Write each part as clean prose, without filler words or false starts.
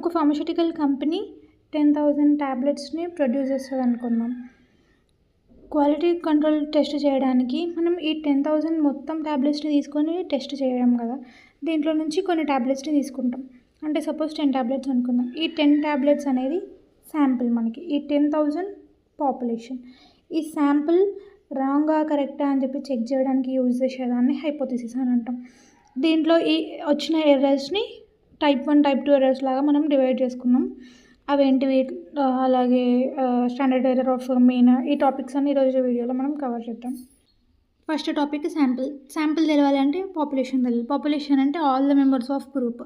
ఒక pharmaceutical company 10,000 టాబ్లెట్స్ని produce చేస్తుంది అనుకుందాం. క్వాలిటీ కంట్రోల్ టెస్ట్ చేయడానికి మనం ఈ 10,000 మొత్తం టాబ్లెట్స్ని తీసుకొని టెస్ట్ చేయడం కదా. దీంట్లో నుంచి కొన్ని టాబ్లెట్స్ని తీసుకుంటాం. అంటే సపోజ్ 10 టాబ్లెట్స్ అనుకుందాం. ఈ 10 టాబ్లెట్స్ అనేది శాంపిల్ మనకి. ఈ 10,000 పాపులేషన్. ఈ శాంపిల్ రాంగా కరెక్టా అని చెప్పి చెక్ చేయడానికి యూజ్ చేసేదాన్ని హైపోథిసిస్ అని అంటాం. దీంట్లో ఈ వచ్చిన ఎర్రర్స్ని టైప్ 1 టైప్ 2 ఎర్రర్స్ లాగా మనం డివైడ్ చేసుకున్నాం. అవేంటివి అలాగే స్టాండర్డ్ ఎర్రర్ ఆఫ్ మీన్, ఈ టాపిక్స్ అన్ని ఈరోజు వీడియోలో మనం కవర్ చేద్దాం. ఫస్ట్ టాపిక్ శాంపిల్ తెలవాలంటే పాపులేషన్ తెలియాలి. పాపులేషన్ అంటే all the members of group.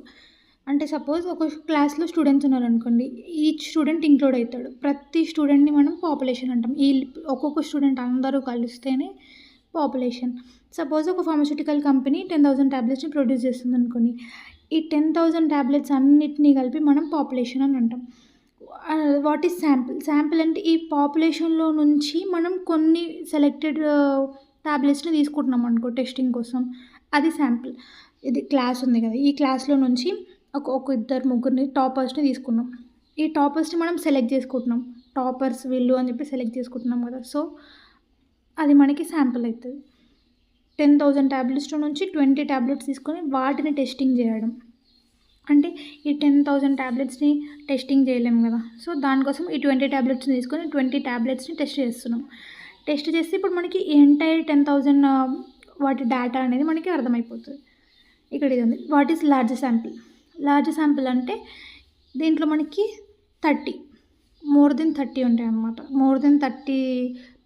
అంటే సపోజ్ ఒక క్లాస్లో స్టూడెంట్స్ ఉన్నారనుకోండి, ఈచ్ స్టూడెంట్ ఇంక్లూడ్ అవుతాడు. ప్రతి స్టూడెంట్ని మనం పాపులేషన్ అంటాం. ఈ ఒక్కొక్క స్టూడెంట్ అందరూ కలిస్తేనే పాపులేషన్. సపోజ్ ఒక ఫార్మాస్యూటికల్ కంపెనీ 10,000 టాబ్లెట్స్ని ప్రొడ్యూస్ చేస్తుంది అనుకోండి. ఈ 10,000 టాబ్లెట్స్ అన్నిటినీ కలిపి మనం పాపులేషన్ అని అంటాం. వాట్ ఈజ్ శాంపిల్ అంటే ఈ పాపులేషన్లో నుంచి మనం కొన్ని సెలెక్టెడ్ టాబ్లెట్స్ని తీసుకుంటున్నాం అనుకో టెస్టింగ్ కోసం, అది శాంపిల్. ఇది క్లాస్ ఉంది కదా, ఈ క్లాస్లో నుంచి ఒక ఇద్దరు ముగ్గురిని టాపర్స్ని తీసుకున్నాం. ఈ టాపర్స్ని మనం సెలెక్ట్ చేసుకుంటున్నాం. టాపర్స్ వీళ్ళు అని చెప్పి సెలెక్ట్ చేసుకుంటున్నాం కదా. సో అది మనకి శాంపిల్ అవుతుంది. 10,000 టాబ్లెట్స్లో నుంచి 20 టాబ్లెట్స్ తీసుకొని వాటిని టెస్టింగ్ చేయడం. అంటే ఈ 10,000 టాబ్లెట్స్ని టెస్టింగ్ చేయలేము కదా. సో దానికోసం ఈ 20 టాబ్లెట్స్ని తీసుకొని 20 టాబ్లెట్స్ని టెస్ట్ చేస్తున్నాం. టెస్ట్ చేస్తే ఇప్పుడు మనకి ఎంటైర్ 10,000 వాటి డేటా అనేది మనకి అర్థమైపోతుంది. ఇక్కడ ఇది ఉంది. వాట్ ఈస్ లార్జ్ శాంపిల్ అంటే దీంట్లో మనకి 30 మోర్ దెన్ 30 ఉంటాయి అన్నమాట. మోర్ దెన్ 30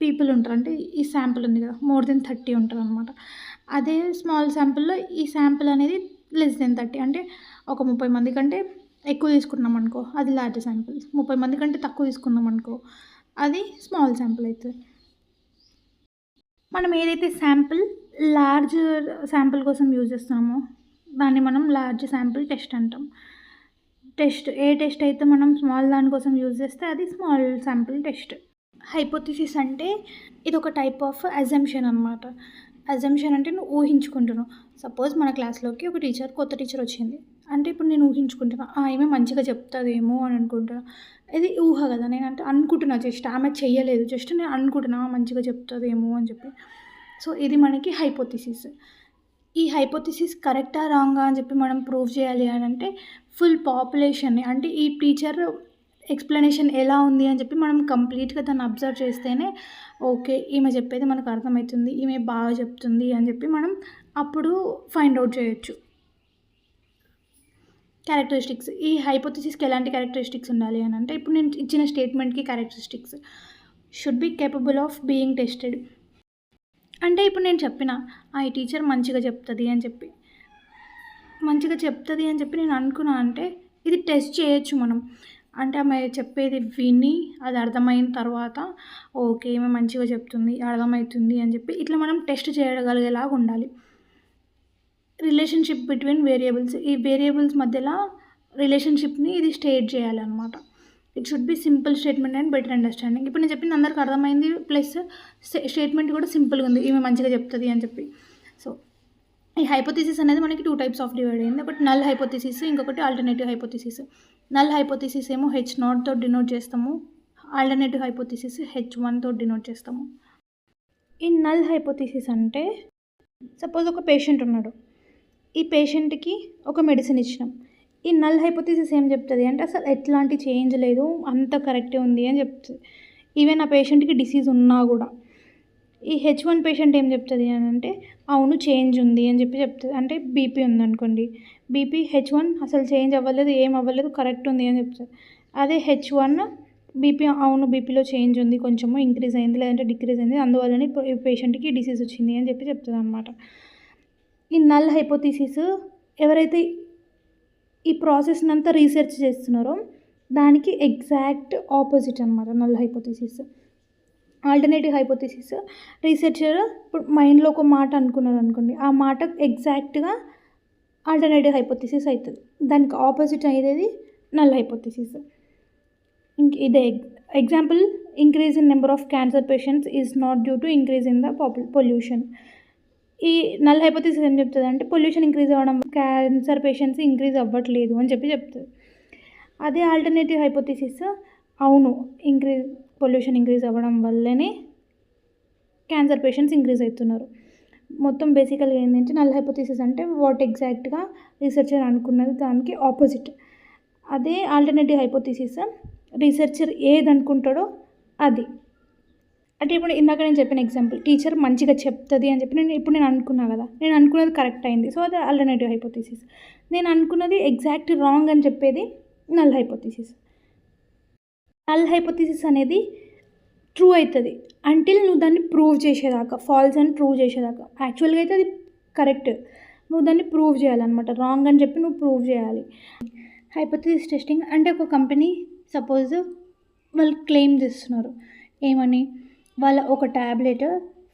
పీపుల్ ఉంటారు. అంటే ఈ శాంపిల్ ఉంది కదా, మోర్ దెన్ 30 ఉంటారు అనమాట. అదే స్మాల్ శాంపిల్లో ఈ శాంపిల్ అనేది లెస్ దెన్ 30. అంటే ఒక 30 మంది కంటే ఎక్కువ తీసుకున్నాం అనుకో, అది లార్జ్ శాంపిల్. 30 మంది కంటే తక్కువ తీసుకున్నాం అనుకో, అది స్మాల్ శాంపిల్ అవుతుంది. మనం ఏదైతే లార్జ్ శాంపిల్ కోసం యూజ్ చేస్తున్నామో దాన్ని మనం లార్జ్ శాంపిల్ టెస్ట్ అంటాం. ఏ టెస్ట్ అయితే మనం స్మాల్ దానికోసం యూజ్ చేస్తే అది స్మాల్ శాంపిల్ టెస్ట్. హైపోథిసిస్ అంటే ఇది ఒక టైప్ ఆఫ్ అజంప్షన్ అనమాట. అజంప్షన్ అంటే నువ్వు ఊహించుకుంటున్నావు. సపోజ్ మన క్లాస్లోకి ఒక కొత్త టీచర్ వచ్చింది అంటే ఇప్పుడు నేను ఊహించుకుంటున్నా, ఆమె మంచిగా చెప్తుందేమో అని అనుకుంటున్నా. ఇది ఊహ కదా, నేను అంటే అనుకుంటున్నా. జస్ట్ ఆమె చెయ్యలేదు, జస్ట్ నేను అనుకుంటున్నా మంచిగా చెప్తుందేమో అని చెప్పి. సో ఇది మనకి హైపోథిసిస్. ఈ హైపోథిసిస్ కరెక్టా రాంగా అని చెప్పి మనం ప్రూవ్ చేయాలి అని అంటే ఫుల్ పాపులేషన్ని, అంటే ఈ టీచర్ ఎక్స్ప్లెనేషన్ ఎలా ఉంది అని చెప్పి మనం కంప్లీట్గా దాన్ని అబ్జర్వ్ చేస్తేనే ఓకే ఈమె చెప్పేది మనకు అర్థమవుతుంది, ఈమె బాగా చెప్తుంది అని చెప్పి మనం అప్పుడు ఫైండ్ అవుట్ చేయొచ్చు. క్యారెక్టరిస్టిక్స్. ఈ హైపోథిసిస్కి ఎలాంటి క్యారెక్టరిస్టిక్స్ ఉండాలి అని అంటే ఇప్పుడు నేను ఇచ్చిన స్టేట్మెంట్కి characteristics should be capable of being tested. అంటే ఇప్పుడు నేను చెప్పిన ఈ టీచర్ మంచిగా చెప్తుంది అని చెప్పి నేను అనుకున్నా అంటే ఇది టెస్ట్ చేయొచ్చు మనం. అంటే ఆమె చెప్పేది విని అది అర్థమైన తర్వాత ఓకే ఈమె మంచిగా చెప్తుంది, అర్థమవుతుంది అని చెప్పి ఇట్లా మనం టెస్ట్ చేయగలిగేలాగా ఉండాలి. Relationship between variables. ఈ వేరియబుల్స్ మధ్యలో రిలేషన్షిప్ని ఇది స్టేట్ చేయాలన్నమాట. It should be simple statement and better understanding. ఇప్పుడు నేను చెప్పింది అందరికి అర్థమైంది, ప్లస్ స్టేట్మెంట్ కూడా సింపుల్గా ఉంది, ఈమె మంచిగా చెప్తుంది అని చెప్పి. సో ఈ హైపోథిసిస్ అనేది మనకి 2 టైప్స్ ఆఫ్ డివైడ్ అయింది. ఒకటి నల్ హైపోథిసిస్, ఇంకొకటి ఆల్టర్నేటివ్ హైపోథిసిస్. నల్ హైపోథిసిస్ ఏమో H0తో డినోట్ చేస్తాము, ఆల్టర్నేటివ్ హైపోథిసిస్ H1తో డినోట్ చేస్తాము. ఈ నల్ హైపోథిసిస్ అంటే సపోజ్ ఒక పేషెంట్ ఉన్నాడు, ఈ పేషెంట్కి ఒక మెడిసిన్ ఇచ్చినాం. ఈ నల్ హైపోథిసిస్ ఏం చెప్తుంది అంటే అసలు ఎట్లాంటి చేంజ్ లేదు, అంత కరెక్టే ఉంది అని చెప్తుంది. ఈవెన్ ఆ పేషెంట్కి డిసీజ్ ఉన్నా కూడా. ఈ H1 పేషెంట్ ఏం చెప్తుంది అని అంటే అవును చేంజ్ ఉంది అని చెప్పి చెప్తుంది. అంటే బీపీ ఉందనుకోండి, బీపీ H1 అసలు చేంజ్ అవ్వలేదు, ఏం అవ్వలేదు, కరెక్ట్ ఉంది అని చెప్తుంది. అదే H1 బీపీ అవును బీపీలో చేంజ్ ఉంది, కొంచెము ఇంక్రీజ్ అయింది లేదంటే డిక్రీజ్ అయింది, అందువల్లనే ఈ పేషెంట్కి డిసీజ్ వచ్చింది అని చెప్పి చెప్తుంది అనమాట. ఈ నల్ హైపోథిసిస్ ఎవరైతే ఈ ప్రాసెస్ని అంతా రీసెర్చ్ చేస్తున్నారో దానికి ఎగ్జాక్ట్ ఆపోజిట్ అనమాట null hypothesis. Alternative hypothesis researcher ఇప్పుడు మైండ్లో ఒక మాట అనుకున్నారు అనుకోండి, ఆ మాట ఎగ్జాక్ట్గా ఆల్టర్నేటివ్ హైపోథిసిస్ అవుతుంది. దానికి ఆపోజిట్ అయ్యేది నల్ హైపోథిసిస్. ఇదే example, increase in number of cancer patients is not due to increase in the pollution. ఈ నల్ హైపోథిసిస్ ఏం చెప్తుంది అంటే పొల్యూషన్ ఇంక్రీజ్ అవ్వడం క్యాన్సర్ పేషెంట్స్ ఇంక్రీజ్ అవ్వట్లేదు అని చెప్పి చెప్తుంది. అదే ఆల్టర్నేటివ్ హైపోథిసిస్ అవును పొల్యూషన్ ఇంక్రీజ్ అవ్వడం వల్లనే క్యాన్సర్ పేషెంట్స్ ఇంక్రీజ్ అవుతున్నారు. మొత్తం బేసికల్గా ఏంటంటే నల్ హైపోథిసిస్ అంటే వాట్ ఎగ్జాక్ట్గా రీసెర్చర్ అనుకున్నది దానికి ఆపోజిట్. అదే ఆల్టర్నేటివ్ హైపోథిసిస్ రీసెర్చర్ ఏది అనుకుంటాడో అది. అంటే ఇప్పుడు ఇందాక నేను చెప్పిన ఎగ్జాంపుల్, టీచర్ మంచిగా చెప్తుంది అని చెప్పి నేను అనుకున్నా కదా, నేను అనుకున్నది కరెక్ట్ అయింది, సో అది ఆల్టర్నేటివ్ హైపోథిసిస్. నేను అనుకున్నది ఎగ్జాక్ట్ రాంగ్ అని చెప్పేది నల్ హైపోథిసిస్. నల్ హైపోథిసిస్ అనేది ట్రూ అవుతుంది అంటిల్ నువ్వు దాన్ని ప్రూవ్ చేసేదాకా, ఫాల్స్ అని ప్రూవ్ చేసేదాకా. యాక్చువల్గా అయితే అది కరెక్ట్, నువ్వు దాన్ని ప్రూవ్ చేయాలన్నమాట. రాంగ్ అని చెప్పి నువ్వు ప్రూవ్ చేయాలి. హైపోథిసిస్ టెస్టింగ్ అంటే ఒక కంపెనీ సపోజ్ వాళ్ళు క్లెయిమ్ చేస్తున్నారు ఏమని, వాళ్ళ ఒక ట్యాబ్లెట్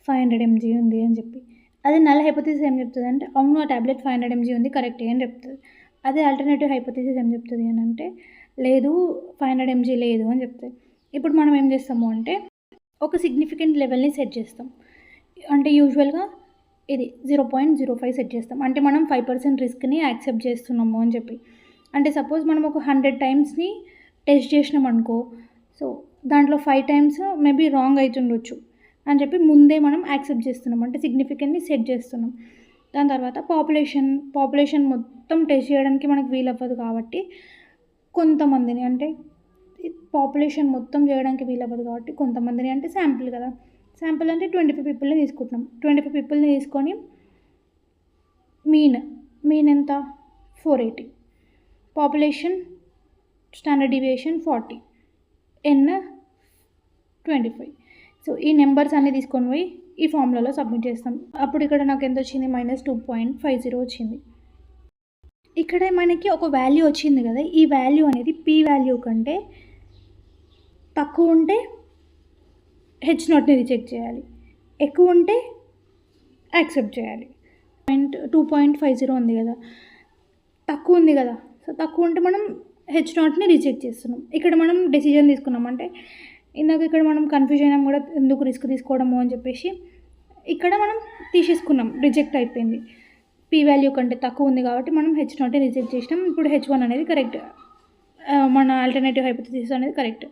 500 mg ఉంది అని చెప్పి. అదే నల్ హైపోథిసిస్ ఏం చెప్తుంది అంటే అవును ఆ ట్యాబ్లెట్ 500 mg ఉంది కరెక్టే అని చెప్తుంది. అదే ఆల్టర్నేటివ్ హైపోథిసిస్ ఏం చెప్తుంది అని అంటే లేదు 500 mg లేదు అని చెప్తుంది. ఇప్పుడు మనం ఏం చేస్తాము అంటే ఒక సిగ్నిఫికెంట్ లెవెల్ని సెట్ చేస్తాం. అంటే యూజువల్గా ఇది 0.05 సెట్ చేస్తాం. అంటే మనం 5% రిస్క్ని యాక్సెప్ట్ చేస్తున్నాము అని చెప్పి. అంటే సపోజ్ మనం ఒక 100 టైమ్స్ని టెస్ట్ చేసినాం అనుకో, సో దాంట్లో 5 times మేబీ రాంగ్ అవుతుండొచ్చు అని చెప్పి ముందే మనం యాక్సెప్ట్ చేస్తున్నాం, అంటే సిగ్నిఫికెంట్ని సెట్ చేస్తున్నాం. దాని తర్వాత పాపులేషన్ మొత్తం టెస్ట్ చేయడానికి మనకు వీలవ్వదు కాబట్టి కొంతమందిని, అంటే పాపులేషన్ మొత్తం చేయడానికి వీలవ్వదు కాబట్టి కొంతమందిని, అంటే శాంపిల్ కదా, శాంపిల్ అంటే 25 పీపుల్ని తీసుకుంటున్నాం. 25 పీపుల్ని తీసుకొని మీన్ ఎంత 480, పాపులేషన్ స్టాండర్డ్ డీవియేషన్ 40, ఎన్ 25. సో ఈ నెంబర్స్ అన్నీ తీసుకొని పోయి ఈ ఫార్ములాలో సబ్మిట్ చేస్తాం. అప్పుడు ఇక్కడ నాకు ఎంత వచ్చింది, -2.50 వచ్చింది. ఇక్కడ మనకి ఒక వాల్యూ వచ్చింది కదా, ఈ వాల్యూ అనేది పీ వాల్యూ కంటే తక్కువ ఉంటే H0ని రిజెక్ట్ చేయాలి, ఎక్కువ ఉంటే యాక్సెప్ట్ చేయాలి. 2.50 ఉంది కదా, తక్కువ ఉంది కదా, సో తక్కువ ఉంటే మనం H0ని రిజెక్ట్ చేస్తున్నాం. ఇక్కడ మనం డెసిజన్ తీసుకున్నాం, అంటే ఇందాక ఇక్కడ మనం కన్ఫ్యూజ్ అయినాం కూడా ఎందుకు రిస్క్ తీసుకోవడము అని చెప్పేసి, ఇక్కడ మనం తీసేసుకున్నాం, రిజెక్ట్ అయిపోయింది. పీ వాల్యూ కంటే తక్కువ ఉంది కాబట్టి మనం H0ని రిజెక్ట్ చేసినాం. ఇప్పుడు H1 అనేది కరెక్ట్, మన ఆల్టర్నేటివ్ హైపోథిసిస్ అనేది కరెక్ట్.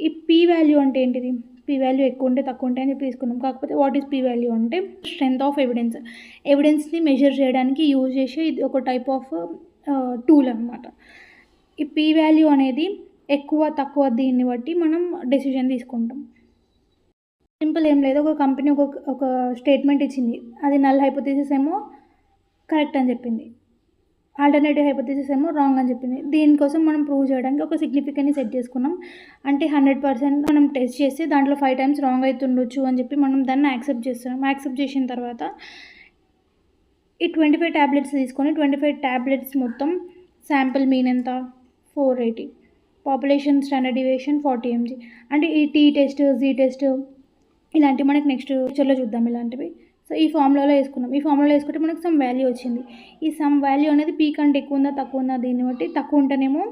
ఈ పీ వాల్యూ అంటే ఏంటిది, పీ వాల్యూ ఎక్కువ ఉంటే తక్కువ ఉంటే అని చెప్పి తీసుకున్నాం. కాకపోతే వాట్ ఈస్ పీ వాల్యూ అంటే స్ట్రెంత్ ఆఫ్ ఎవిడెన్స్ని మెజర్ చేయడానికి యూజ్ చేసే ఇది ఒక టైప్ ఆఫ్ టూల్ అనమాట. ఈ పీ వాల్యూ అనేది ఎక్కువ తక్కువ దీన్ని బట్టి మనం డెసిషన్ తీసుకుంటాం. సింపుల్ ఏం లేదు, ఒక కంపెనీ ఒక స్టేట్మెంట్ ఇచ్చింది, అది నల్ హైపోథిసిస్ ఏమో కరెక్ట్ అని చెప్పింది, ఆల్టర్నేటివ్ హైపోథిసిస్ ఏమో రాంగ్ అని చెప్పింది. దీనికోసం మనం ప్రూవ్ చేయడానికి ఒక సిగ్నిఫికెంట్ని సెట్ చేసుకున్నాం. అంటే 100% మనం టెస్ట్ చేసి దాంట్లో 5 times రాంగ్ అవుతుండొచ్చు అని చెప్పి మనం దాన్ని యాక్సెప్ట్ చేస్తున్నాం. యాక్సెప్ట్ చేసిన తర్వాత ఈ 25 ట్యాబ్లెట్స్ తీసుకొని 25 ట్యాబ్లెట్స్ మొత్తం శాంపిల్ మీన్ ఎంత 480, పాపులేషన్ స్టాండర్డ్ డీవియేషన్ 40 mg. అంటే ఈ టీ టెస్ట్, జీ టెస్ట్ ఇలాంటివి మనకి నెక్స్ట్ లెక్చర్లో చూద్దాం ఇలాంటివి. సో ఈ ఫార్ములాలో వేసుకున్నాం. ఈ ఫార్ములాలో వేసుకుంటే మనకు సమ్ వాల్యూ వచ్చింది. ఈ సమ్ వాల్యూ అనేది పీ కంటే ఎక్కువ ఉందా తక్కువ ఉందా దీన్ని బట్టి తక్కువ ఉంటేనేమో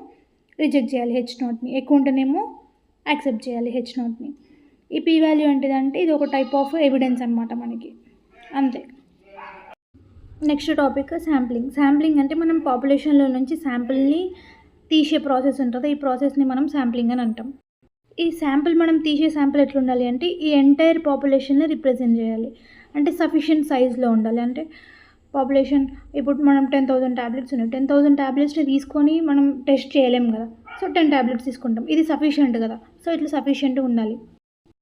రిజెక్ట్ చేయాలి H0ని, ఎక్కువ ఉంటేనేమో యాక్సెప్ట్ చేయాలి H0ని. ఈ పీ వాల్యూ ఏంటిదంటే ఇది ఒక టైప్ ఆఫ్ ఎవిడెన్స్ అనమాట మనకి, అంతే. నెక్స్ట్ టాపిక్ శాంప్లింగ్ అంటే మనం పాపులేషన్లో నుంచి శాంపిల్ని తీసే ప్రాసెస్ ఉంటుంది, ఈ ప్రాసెస్ని మనం శాంప్లింగ్ అని అంటాం. ఈ శాంపిల్ మనం తీసే శాంపిల్ ఎట్లుండాలి అంటే ఈ ఎంటైర్ పాపులేషన్ని రిప్రజెంట్ చేయాలి, అంటే సఫిషియెంట్ సైజ్లో ఉండాలి. అంటే పాపులేషన్ ఇప్పుడు మనం 10,000 ట్యాబ్లెట్స్ ఉన్నాయి, 10,000 ట్యాబ్లెట్స్ని తీసుకొని మనం టెస్ట్ చేయలేం కదా, సో 10 ట్యాబ్లెట్స్ తీసుకుంటాం, ఇది సఫిషియెంట్ కదా, సో ఇట్లా సఫిషియెంట్గా ఉండాలి.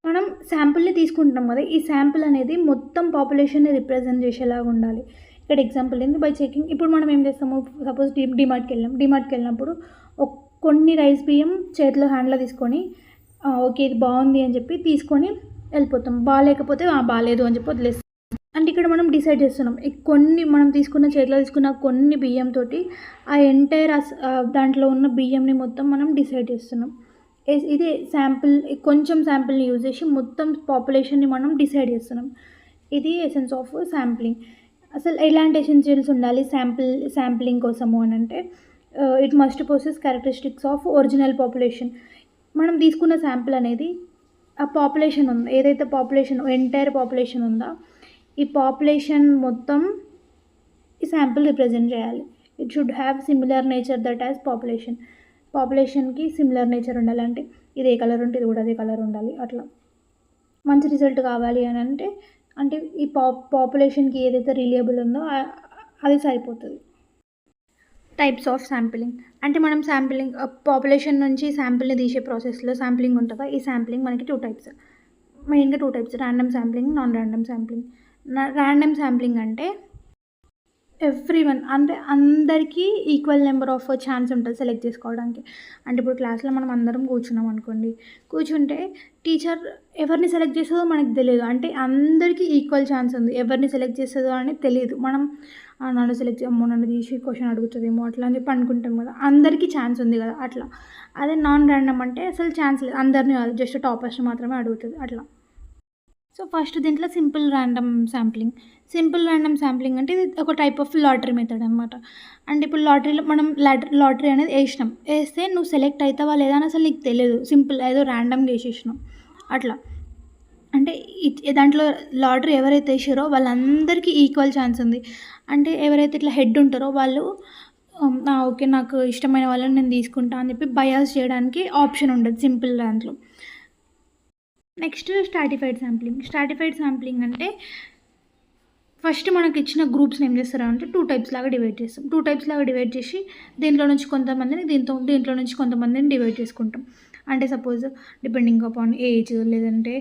మనం శాంపిల్ని తీసుకుంటాం కదా, ఈ శాంపిల్ అనేది మొత్తం పాపులేషన్ని రిప్రజెంట్ చేసేలాగా ఉండాలి. ఇక్కడ ఎగ్జాంపుల్ ఏంది, బై చెకింగ్. ఇప్పుడు మనం ఏం చేస్తాము, సపోజ్ డిమార్ట్కి వెళ్ళినప్పుడు కొన్ని రైస్ బియ్యం చేతిలో హ్యాండ్లో తీసుకొని ఓకే ఇది బాగుంది అని చెప్పి తీసుకొని వెళ్ళిపోతాం, బాగాలేకపోతే బాగాలేదు అని చెప్పి వదిలేస్తాం. అంటే ఇక్కడ మనం డిసైడ్ చేస్తున్నాం కొన్ని మనం చేతిలో తీసుకున్న కొన్ని బియ్యంతో ఆ ఎంటైర్ దాంట్లో ఉన్న బియ్యంని మొత్తం మనం డిసైడ్ చేస్తున్నాం. ఇది శాంపిల్, కొంచెం శాంపిల్ని యూజ్ చేసి మొత్తం పాపులేషన్ని మనం డిసైడ్ చేస్తున్నాం. ఇది ఎసెన్స్ ఆఫ్ శాంప్లింగ్. అసలు ఎలాంటి ఎసెన్షియల్స్ ఉండాలి శాంప్లింగ్ కోసము అని అంటే it must possess characteristics of original population. మనం తీసుకున్న శాంపిల్ అనేది ఆ పాపులేషన్ ఉంది, ఏదైతే పాపులేషన్ ఎంటైర్ పాపులేషన్ ఉందో ఈ పాపులేషన్ మొత్తం ఈ శాంపిల్ రిప్రజెంట్ చేయాలి. It should have similar nature that as population. పాపులేషన్కి సిమిలర్ నేచర్ ఉండాలి, అంటే ఇది ఏ కలర్ ఉంటే ఇది కూడా అదే కలర్ ఉండాలి. అట్లా మంచి రిజల్ట్ కావాలి అని అంటే ఈ పాపులేషన్కి ఏదైతే రిలయబుల్ ఉందో అది సరిపోతుంది. టైప్స్ ఆఫ్ శాంపిలింగ్ అంటే మనం శాంపిలింగ్ పాపులేషన్ నుంచి శాంపిల్ని తీసే ప్రాసెస్లో శాంపిలింగ్ ఉంటుందా, ఈ శాంపిలింగ్ మనకి 2 టైప్స్, మెయిన్గా 2 types, random sampling, non random sampling. Random sampling అంటే ఎవ్రీవన్ అంటే అందరికీ ఈక్వల్ నెంబర్ ఆఫ్ ఛాన్స్ ఉంటుంది సెలెక్ట్ చేసుకోవడానికి. అంటే ఇప్పుడు క్లాస్లో మనం అందరం కూర్చున్నాం అనుకోండి, కూర్చుంటే టీచర్ ఎవరిని సెలెక్ట్ చేస్తుందో మనకు తెలియదు, అంటే అందరికీ ఈక్వల్ ఛాన్స్ ఉంది, ఎవరిని సెలెక్ట్ చేస్తుందో అని తెలియదు. మనం నన్ను సెలెక్ట్ అమ్మో నన్ను తీసి క్వశ్చన్ అడుగుతుందేమో అట్లా అని చెప్పి అనుకుంటాం కదా, అందరికీ ఛాన్స్ ఉంది కదా అట్లా. అదే నాన్ ర్యాండమ్ అంటే అసలు ఛాన్స్ లేదు, అందరినీ కాదు, జస్ట్ టాపర్స్ని మాత్రమే అడుగుతుంది అట్లా. సో ఫస్ట్ దీంట్లో సింపుల్ ర్యాండమ్ శాంప్లింగ్ అంటే ఇది ఒక టైప్ ఆఫ్ లాటరీ మెథడ్ అనమాట. అంటే ఇప్పుడు లాటరీలో మనం లాటరీ అనేది వేస్తే నువ్వు సెలెక్ట్ అవుతావా లేదా అని అసలు నీకు తెలియదు, సింపుల్ ఏదో ర్యాండమ్గా వేసేసినావు అట్లా. అంటే దాంట్లో లాటరీ ఎవరైతే వేసారో వాళ్ళందరికీ ఈక్వల్ ఛాన్స్ ఉంది. అంటే ఎవరైతే ఇట్లా హెడ్ ఉంటారో వాళ్ళు ఓకే నాకు ఇష్టమైన వాళ్ళని నేను తీసుకుంటా అని చెప్పి బయాస్ చేయడానికి ఆప్షన్ ఉండదు సింపుల్ దాంట్లో. నెక్స్ట్ స్ట్రాటిఫైడ్ శాంప్లింగ్ అంటే ఫస్ట్ మనకి ఇచ్చిన గ్రూప్స్ని ఏం చేస్తారు అంటే 2 టైప్స్ లాగా డివైడ్ చేసి దీంట్లో నుంచి కొంతమందిని దీంట్లో నుంచి కొంతమందిని డివైడ్ చేసుకుంటాం. అంటే సపోజ్ డిపెండింగ్ అపాన్ ఏజ్ లేదంటే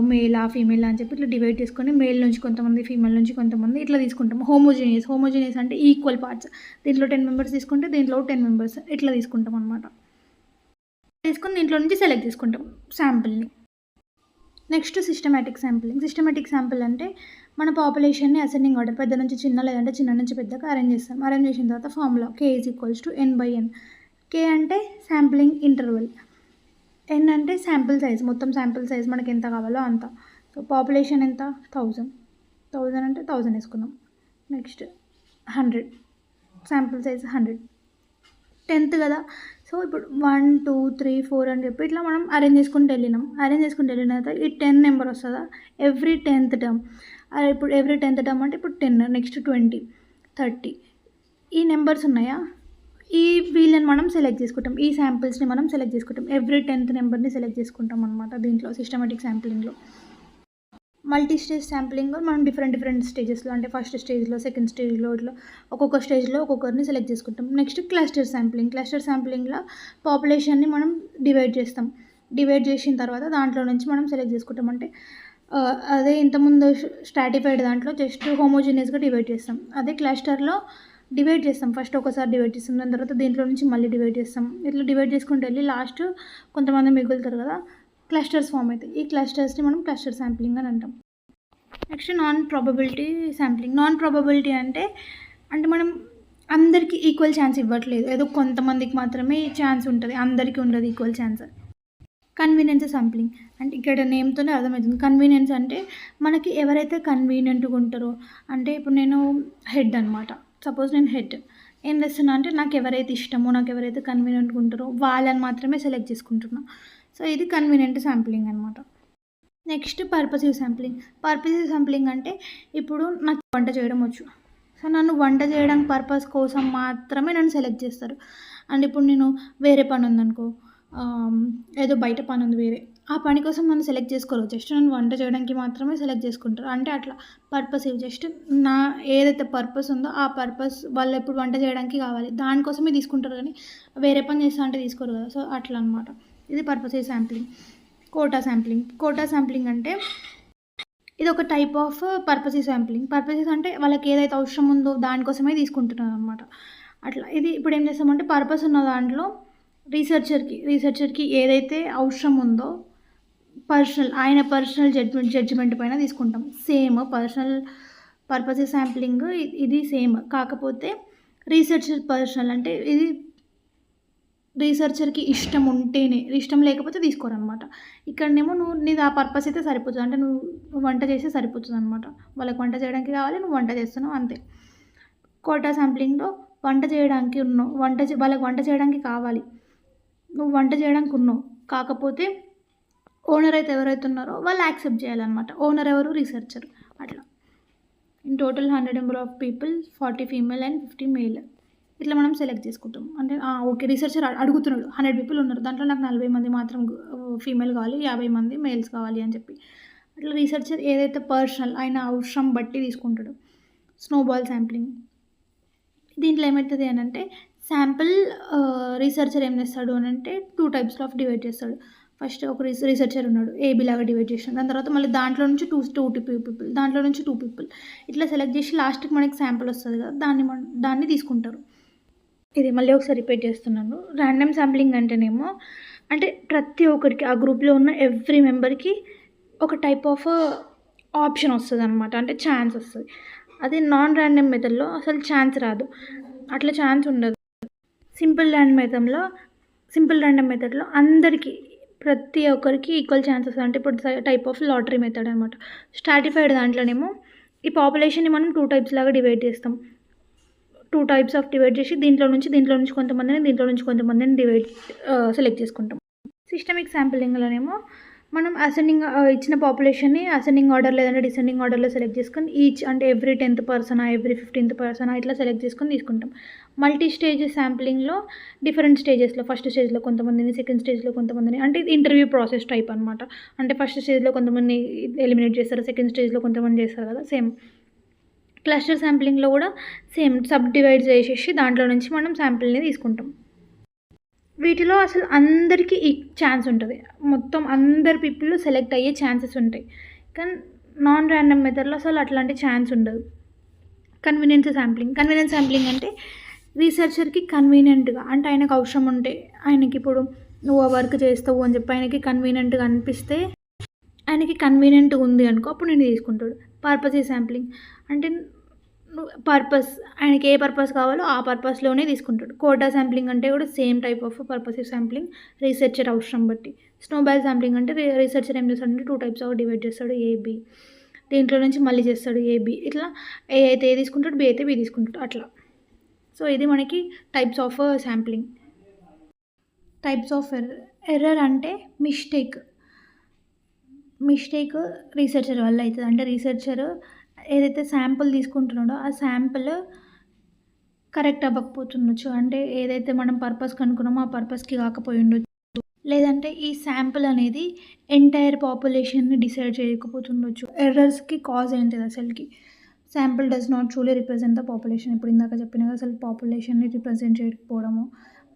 మేలా ఫీమేలా అని చెప్పి ఇట్లా డివైడ్ చేసుకొని మేల్ నుంచి కొంతమంది ఫీమేల్ నుంచి కొంతమంది ఇట్లా తీసుకుంటాం. హోమోజీనియస్ అంటే ఈక్వల్ పార్ట్స్, దీంట్లో 10 మెంబర్స్ తీసుకుంటే దీంట్లో 10 మెంబర్స్ ఇట్లా తీసుకుంటాం అనమాట. తీసుకొని దీంట్లో నుంచి సెలెక్ట్ చేసుకుంటాం శాంపిల్ని. నెక్స్ట్ సిస్టమాటిక్ శాంపిల్ అంటే మన పాపులేషన్ని అసెండింగ్ ఆర్డర్ పెద్ద నుంచి చిన్న లేదంటే చిన్న నుంచి పెద్దగా అరేంజ్ చేస్తాం. అరేంజ్ చేసిన తర్వాత ఫార్ములా K=N/N. K అంటే శాంప్లింగ్ ఇంటర్వల్, N అంటే శాంపిల్ సైజ్, మొత్తం శాంపిల్ సైజ్ మనకి ఎంత కావాలో అంత. సో పాపులేషన్ ఎంత 1000 అంటే 1000 వేసుకుందాం. నెక్స్ట్ 100, శాంపిల్ సైజ్ 100, 10th కదా. సో ఇప్పుడు 1 2 3 4 అని చెప్పి ఇట్లా మనం అరేంజ్ చేసుకుంటూ వెళ్ళిన తర్వాత ఈ 10 నెంబర్ వస్తుందా ఎవ్రీ 10th టర్మ్. ఇప్పుడు ఎవ్రీ 10th టర్మ్ అంటే ఇప్పుడు 10, నెక్స్ట్ 20, 30 ఈ నెంబర్స్ ఉన్నాయా, వీళ్ళని మనం సెలెక్ట్ చేసుకుంటాం, ఈ శాంపిల్స్ని మనం సెలెక్ట్ చేసుకుంటాం, ఎవ్రీ 10th నెంబర్ని సెలెక్ట్ చేసుకుంటాం అనమాట. దీంట్లో సిస్టమాటిక్ శాంప్లింగ్లో. మల్టీ స్టేజ్ శాంప్లింగ్ మనం డిఫరెంట్ స్టేజెస్లో అంటే ఫస్ట్ స్టేజ్లో సెకండ్ స్టేజ్లో ఇట్లా ఒక్కొక్క స్టేజ్లో ఒక్కొక్కరిని సెలెక్ట్ చేసుకుంటాం. నెక్స్ట్ క్లస్టర్ శాంప్లింగ్లో పాపులేషన్ని మనం డివైడ్ చేసిన తర్వాత దాంట్లో నుంచి మనం సెలెక్ట్ చేసుకుంటాం. అంటే అదే ఇంతకుముందు స్ట్రాటిఫైడ్ దాంట్లో జస్ట్ హోమోజీనియస్గా డివైడ్ చేస్తాం, అదే క్లస్టర్లో డివైడ్ చేస్తాం. ఫస్ట్ ఒకసారి డివైడ్ చేస్తాం, దాని తర్వాత దీంట్లో నుంచి మళ్ళీ డివైడ్ చేస్తాం. ఇట్లా డివైడ్ చేసుకుంటూ వెళ్ళి లాస్ట్ కొంతమంది మిగులుతారు కదా, క్లస్టర్స్ ఫామ్ అవుతాయి. ఈ క్లస్టర్స్ని మనం క్లస్టర్ శాంప్లింగ్ అని అంటాం. నెక్స్ట్ నాన్ ప్రాబబిలిటీ అంటే మనం అందరికీ ఈక్వల్ ఛాన్స్ ఇవ్వట్లేదు, ఏదో కొంతమందికి మాత్రమే ఛాన్స్ ఉంటుంది, అందరికీ ఉండదు ఈక్వల్ ఛాన్స్. కన్వీనియన్స్ శాంప్లింగ్ అంటే ఇక్కడ నేమ్తోనే అర్థమవుతుంది. కన్వీనియన్స్ అంటే మనకి ఎవరైతే కన్వీనియంట్గా ఉంటారో, అంటే ఇప్పుడు నేను హెడ్ అనమాట, సపోజ్ నేను హెడ్ ఏం చేస్తున్నా అంటే నాకు ఎవరైతే ఇష్టమో నాకు ఎవరైతే కన్వీనియంట్గా ఉంటారో వాళ్ళని మాత్రమే సెలెక్ట్ చేసుకుంటున్నా. సో ఇది కన్వీనియంట్ శాంప్లింగ్ అనమాట. నెక్స్ట్ పర్పసివ్ శాంప్లింగ్ అంటే ఇప్పుడు నాకు వంట చేయడం వచ్చు, సో నన్ను వంట చేయడం పర్పస్ కోసం మాత్రమే నన్ను సెలెక్ట్ చేస్తారు. అండ్ ఇప్పుడు నేను వేరే పని ఉందనుకో, ఏదో బయట పని ఉంది వేరే, ఆ పని కోసం నన్ను సెలెక్ట్ చేసుకోరు, జస్ట్ నన్ను వంట చేయడానికి మాత్రమే సెలెక్ట్ చేసుకుంటారు. అంటే అట్లా పర్పసివ్, జస్ట్ నా ఏదైతే పర్పస్ ఉందో ఆ పర్పస్ వాళ్ళు ఎప్పుడు వంట చేయడానికి కావాలి దానికోసమే తీసుకుంటారు, కానీ వేరే పని చేస్తా అంటే తీసుకోరు కదా. సో అట్లా అనమాట, ఇది పర్పసివ్ శాంప్లింగ్. కోటా శాంప్లింగ్ అంటే ఇది ఒక type of purposive sampling. Purposive అంటే వాళ్ళకి ఏదైతే అవసరం ఉందో దానికోసమే తీసుకుంటున్నారు అనమాట. అట్లా ఇది ఇప్పుడు ఏం చేస్తామంటే పర్పస్ ఉన్న దాంట్లో రీసెర్చర్కి ఏదైతే అవసరం ఉందో ఆయన పర్సనల్ జడ్జిమెంట్ పైన తీసుకుంటాం. సేమ్ పర్పసివ్ శాంప్లింగ్ ఇది సేమ్, కాకపోతే రీసెర్చర్ పర్సనల్ అంటే ఇది రీసెర్చర్కి ఇష్టం ఉంటేనే, ఇష్టం లేకపోతే తీసుకోరనమాట. ఇక్కడనేమో నీది ఆ పర్పస్ అయితే సరిపోతుంది, అంటే నువ్వు వంట చేస్తే సరిపోతుంది అనమాట, వాళ్ళకి వంట చేయడానికి కావాలి, నువ్వు వంట చేస్తున్నావు అంతే. కోటా శాంప్లింగ్లో వంట చేయడానికి వాళ్ళకి వంట చేయడానికి కావాలి, నువ్వు వంట చేయడానికి ఉన్నావు, కాకపోతే ఓనర్ అయితే ఎవరైతే ఉన్నారో వాళ్ళు యాక్సెప్ట్ చేయాలన్నమాట. ఓనర్ ఎవరు, రీసెర్చర్. అట్లా in total 100 number of people, 40 female and 50 male. ఇట్లా మనం సెలెక్ట్ చేసుకుంటాం. అంటే ఓకే రీసెర్చర్ అడుగుతున్నాడు 100 పీపుల్ ఉన్నారు, దాంట్లో నాకు 40 మంది మాత్రం ఫీమేల్ కావాలి, 50 మంది మేల్స్ కావాలి అని చెప్పి అట్లా రీసెర్చర్ ఏదైతే పర్సనల్ ఆయన అవసరం బట్టి తీసుకుంటాడు. స్నోబాల్ శాంప్లింగ్ దీంట్లో ఏమవుతుంది అని అంటే శాంపుల్ రీసెర్చర్ ఏం చేస్తాడు అని అంటే 2 టైప్స్లో ఆఫ్ డివైడ్ చేస్తాడు. ఫస్ట్ ఒక రీసెర్చర్ ఉన్నాడు ఏబీ లాగా డివైడ్ చేసాడు, దాని తర్వాత మళ్ళీ దాంట్లో నుంచి టూ పీపుల్, దాంట్లో నుంచి 2 పీపుల్ ఇట్లా సెలెక్ట్ చేసి లాస్ట్కి మనకి శాంపుల్ వస్తుంది కదా, దాన్ని తీసుకుంటారు. ఇది మళ్ళీ ఒకసారి రిపీట్ చేస్తున్నాను. ర్యాండమ్ శాంప్లింగ్ అంటేనేమో అంటే ప్రతి ఒక్కరికి ఆ గ్రూప్లో ఉన్న ఎవ్రీ మెంబర్కి ఒక టైప్ ఆఫ్ ఆప్షన్ వస్తుంది అనమాట, అంటే ఛాన్స్ వస్తుంది. అదే నాన్ ర్యాండమ్ మెథడ్లో అసలు ఛాన్స్ రాదు, అట్లా ఛాన్స్ ఉండదు. సింపుల్ ర్యాండమ్ మెథడ్లో అందరికీ ప్రతి ఒక్కరికి ఈక్వల్ ఛాన్సెస్, అంటే ఇప్పుడు టైప్ ఆఫ్ లాటరీ మెథడ్ అనమాట. స్ట్రాటిఫైడ్ దాంట్లోనేమో ఈ పాపులేషన్ని మనం 2 టైప్స్ లాగా డివైడ్ చేస్తాం. 2 టైప్స్ ఆఫ్ డివైడ్ చేసి దీంట్లో నుంచి కొంతమందిని సెలెక్ట్ చేసుకుంటాం. సిస్టమిక్ శాంపులింగ్లోనేమో మనం అసెండింగ్ ఇచ్చిన పాపులేషన్ని అసెండింగ్ ఆర్డర్ లేదంటే డిసెండింగ్ ఆర్డర్లో సెలెక్ట్ చేసుకొని ఈచ్ అంటే every 10th person every 15th person ఇట్లా సెలెక్ట్ చేసుకొని తీసుకుంటాం. మల్టీ స్టేజ్ శాంప్లింగ్లో డిఫరెంట్ స్టేజెస్లో ఫస్ట్ స్టేజ్లో కొంతమందిని, సెకండ్ స్టేజ్లో కొంతమందిని, అంటే ఇది ఇంటర్వ్యూ ప్రాసెస్ టైప్ అనమాట. అంటే ఫస్ట్ స్టేజ్లో కొంతమంది ఎలిమినేట్ చేస్తారు, సెకండ్ స్టేజ్లో కొంతమంది చేస్తారు కదా, సేమ్. క్లస్టర్ శాంప్లింగ్లో కూడా సేమ్ సబ్ డివైడ్ చేసేసి దాంట్లో నుంచి మనం శాంపిల్ని తీసుకుంటాం. వీటిలో అసలు అందరికీ ఈ ఛాన్స్ ఉంటుంది, మొత్తం అందరి పీపుల్ సెలెక్ట్ అయ్యే ఛాన్సెస్ ఉంటాయి. కానీ నాన్ ర్యాండమ్ మెథడ్లో అసలు అట్లాంటి ఛాన్స్ ఉండదు. కన్వీనియన్స్ శాంప్లింగ్ అంటే రీసెర్చర్కి కన్వీనియంట్గా, అంటే ఆయనకు అవసరం ఉంటే, ఆయనకి ఇప్పుడు నువ్వు ఆ వర్క్ చేస్తావు అని చెప్పి ఆయనకి కన్వీనియంట్గా అనిపిస్తే, ఆయనకి కన్వీనియంట్గా ఉంది అనుకో అప్పుడు నేను తీసుకుంటాడు. పర్పస్ శాంప్లింగ్ అంటే పర్పస్, ఆయనకి ఏ పర్పస్ కావాలో ఆ పర్పస్లోనే తీసుకుంటాడు. కోటా శాంప్లింగ్ అంటే కూడా same type of purposive sampling, researcher అవసరం బట్టి. స్నోబాల్ శాంప్లింగ్ అంటే రీసెర్చర్ ఏం చేస్తాడంటే 2 టైప్స్ ఆఫ్ డివైడ్ చేస్తాడు, ఏబి, దీంట్లో నుంచి మళ్ళీ చేస్తాడు ఏబి, ఇట్లా ఏ అయితే ఏ తీసుకుంటాడు, బి అయితే బి తీసుకుంటాడు అట్లా. సో ఇది మనకి types of sampling. Types of error అంటే మిస్టేక్ రీసెర్చర్ వల్ల అవుతుంది. అంటే రీసెర్చర్ ఏదైతే శాంపుల్ తీసుకుంటున్నాడో ఆ శాంపుల్ కరెక్ట్ అవ్వకపోతుండొచ్చు, అంటే ఏదైతే మనం పర్పస్ కనుక్కున్నామో ఆ పర్పస్కి కాకపోయి ఉండొచ్చు, లేదంటే ఈ శాంపుల్ అనేది ఎంటైర్ పాపులేషన్ని డిసైడ్ చేయకపోతుండొచ్చు. ఎర్రర్స్కి కాజ్ ఏంటిది అసలుకి? Sample does not truly represent the population, ఇప్పుడు ఇందాక చెప్పిన అసలు పాపులేషన్ని రిప్రజెంట్ చేయకపోవడము.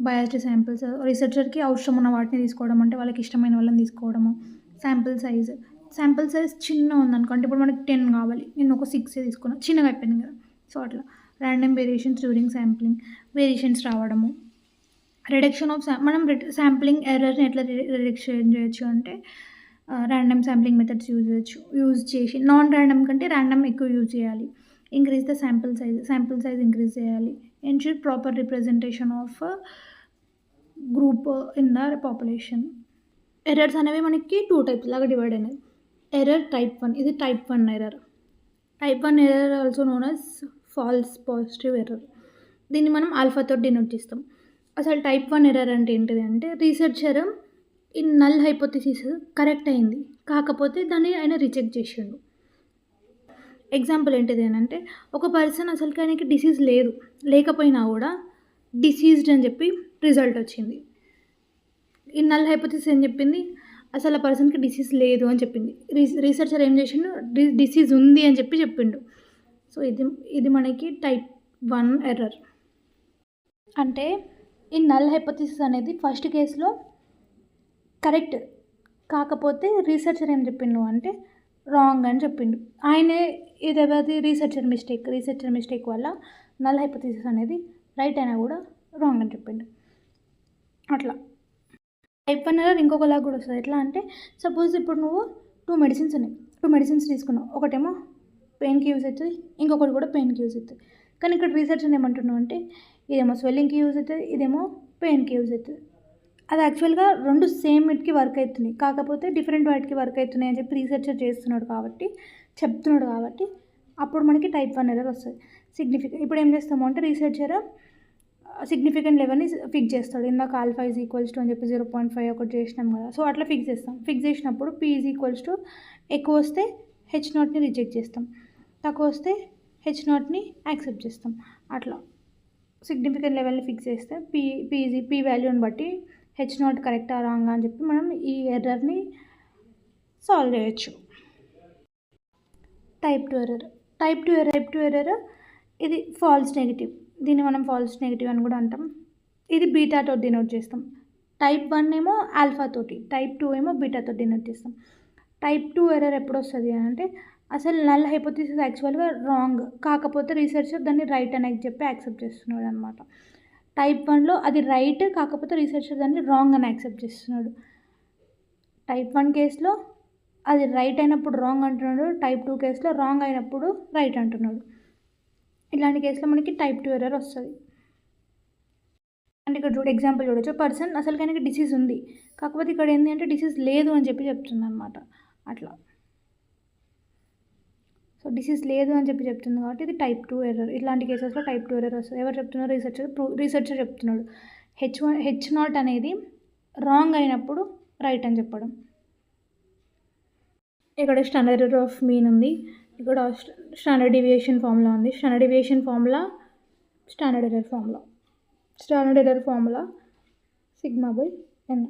బయాస్డ్ శాంపిల్స్, రీసెర్చర్కి అవసరం ఉన్న వాటిని తీసుకోవడం, అంటే వాళ్ళకి ఇష్టమైన వాళ్ళని తీసుకోవడము. శాంపిల్ సైజ్ చిన్న ఉందనుకో, అంటే ఇప్పుడు మనకి 10 కావాలి, నేను ఒక 6 తీసుకున్నా, చిన్నగా అయిపోయింది కదా. సో అట్లా random variations during sampling, variations రావడము. రిడక్షన్ ఆఫ్ మనం శాంప్లింగ్ ఎర్రర్ని ఎట్లా రిడక్షన్ చేయొచ్చు అంటే ర్యాండమ్ శాంప్లింగ్ మెథడ్స్ యూజ్ చేసి, నాన్ ర్యాండమ్ కంటే ర్యాండమ్ ఎక్కువ యూజ్ చేయాలి. Increase the sample size increase చేయాలి. Ensure proper representation of group in the population. Errors అనేవి మనకి 2 టైప్స్ లాగా డివైడ్ అయినాయి. ఎర్రర్ టైప్ 1, ఇది type 1 error. Type 1 error also known as false positive error. దీన్ని మనం ఆల్ఫాతో డినోట్ చేస్తాం. అసలు టైప్ 1 ఎర్రర్ అంటే ఏంటిది అంటే రీసెర్చర్ ఈ నల్ హైపోథిసిస్ కరెక్ట్ అయింది, కాకపోతే దాన్ని ఆయన రిజెక్ట్ చేసిండు. ఎగ్జాంపుల్ ఏంటిది అని అంటే ఒక పర్సన్ అసలు ఆయనకి డిసీజ్ లేకపోయినా కూడా డిసీజ్డ్ అని చెప్పి రిజల్ట్ వచ్చింది. ఈ నల్ హైపోథిసిస్ ఏం చెప్పింది, అసలు ఆ పర్సన్కి డిసీజ్ లేదు అని చెప్పింది. రీసెర్చర్ ఏం చేసిండు, డిసీజ్ ఉంది అని చెప్పిండు. సో ఇది మనకి టైప్ 1 ఎర్రర్. అంటే ఈ నల్ హైపోథిసిస్ అనేది ఫస్ట్ కేసులో కరెక్ట్, కాకపోతే రీసెర్చర్ ఏం చెప్పిండు అంటే రాంగ్ అని చెప్పిండు. ఆయనే ఇదేది రీసెర్చర్ మిస్టేక్ వల్ల నల్ హైపోథిసిస్ అనేది రైట్ అయినా కూడా రాంగ్ అని చెప్పిండు. అట్లా టైప్ 1 ఎర్రర్ ఇంకొకలాగా కూడా వస్తుంది. ఎట్లా అంటే సపోజ్ ఇప్పుడు నువ్వు 2 మెడిసిన్స్ తీసుకున్నావు, ఒకటేమో పెయిన్కి యూజ్ అవుతుంది, ఇంకొకటి కూడా పెయిన్కి యూజ్ అవుతుంది. కానీ ఇక్కడ రీసెర్చర్ ఏమంటున్నావు అంటే ఇదేమో స్వెల్లింగ్కి యూజ్ అవుతుంది, ఇదేమో పెయిన్కి యూజ్ అవుతుంది. అది యాక్చువల్గా 2 సేమ్ ఇట్కి వర్క్ అవుతున్నాయి, కాకపోతే డిఫరెంట్ వాటికి వర్క్ అవుతున్నాయి అని చెప్పి రీసెర్చర్ చెప్తున్నాడు కాబట్టి అప్పుడు మనకి టైప్ 1 ఎర్రర్ వస్తుంది. ఇప్పుడు ఏం చేస్తాము అంటే రీసెర్చర్ సిగ్నిఫికెంట్ లెవెల్ని ఫిక్స్ చేస్తాడు. ఇందాక ఆల్ఫా ఈజ్ ఈక్వల్స్ టు అని చెప్పి 0.5 ఒకటి చేసినాం కదా, సో అట్లా ఫిక్స్ చేసినప్పుడు పీ ఈజ్ ఈక్వల్స్ టు ఎక్కువ వస్తే H0ని రిజెక్ట్ చేస్తాం, తక్కువ వస్తే H0ని యాక్సెప్ట్ చేస్తాం. అట్లా సిగ్నిఫికెంట్ లెవెల్ని ఫిక్స్ చేస్తే పీ వాల్యూని బట్టి హెచ్ నాట్ కరెక్టా రాంగా అని చెప్పి మనం ఈ ఎర్రర్ని సాల్వ్ చేయొచ్చు. టైప్ 2 ఎర్రర్ ఇది ఫాల్స్ నెగిటివ్, దీన్ని మనం ఫాల్స్ నెగిటివ్ అని కూడా అంటాం. ఇది బీటాతో డినోట్ చేస్తాం. టైప్ 1 ఏమో ఆల్ఫా తోటి, టైప్ 2 ఏమో బీటాతో డినోట్ చేస్తాం. టైప్ 2 ఎర్రర్ ఎప్పుడు వస్తుంది అంటే అసలు నల్ హైపోథిసిస్ యాక్చువల్గా రాంగ్, కాకపోతే రీసెర్చర్ దాన్ని రైట్ అని చెప్పి యాక్సెప్ట్ చేస్తున్నాడు అనమాట. టైప్ 1లో అది రైట్, కాకపోతే రీసెర్చర్ దాన్ని రాంగ్ అని యాక్సెప్ట్ చేస్తున్నాడు. టైప్ 1 కేసులో అది రైట్ అయినప్పుడు రాంగ్ అంటున్నాడు, టైప్ 2 కేసులో రాంగ్ అయినప్పుడు రైట్ అంటున్నాడు. ఇలాంటి కేసులో మనకి టైప్ 2 ఎర్రర్ వస్తుంది. అంటే ఇక్కడ ఎగ్జాంపుల్ చూడొచ్చు, పర్సన్ అసలు కనుక డిసీజ్ ఉంది, కాకపోతే ఇక్కడ ఏంటి అంటే డిసీజ్ లేదు అని చెప్పి చెప్తుంది అనమాట. అట్లా సో డిసీజ్ లేదు అని చెప్పి చెప్తుంది కాబట్టి ఇది టైప్ 2 ఎర్రర్. ఇలాంటి కేసెస్లో టైప్ 2 ఎర్రర్ వస్తుంది. ఎవరు చెప్తున్నారు? రీసెర్చర్ చెప్తున్నాడు. హెచ్ నాట్ అనేది రాంగ్ అయినప్పుడు రైట్ అని చెప్పడం. ఇక్కడ స్టాండర్డ్ ఎర్రర్ ఆఫ్ మీన్ ఉంది, ఇక్కడ స్టాండర్డ్ డీవియేషన్ ఫార్ములా ఉంది. Standard deviation formula, standard error formula σ/n.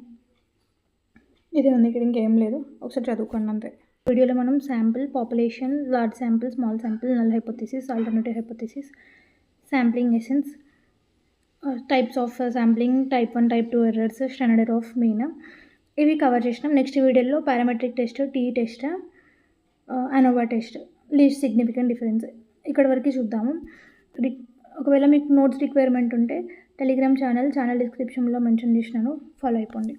ఇది ఉంది, ఇక్కడ ఇంకేం లేదు, ఒకసారి చదువుకోండి అంతే. వీడియోలో మనం sample, population, large sample, small sample, null hypothesis, alternative hypothesis, sampling essence, types of sampling, type 1 type 2 errors, standard error of mean ఇవి కవర్ చేసినాం. నెక్స్ట్ వీడియోలో parametric test, t test, ANOVA test, least significant difference ఇక్కడ వరకు చూద్దాము. ఒకవేళ మీకు notes requirement ఉంటే Telegram channel డిస్క్రిప్షన్లో మెన్షన్ చేసినాను, ఫాలో అయిపోండి.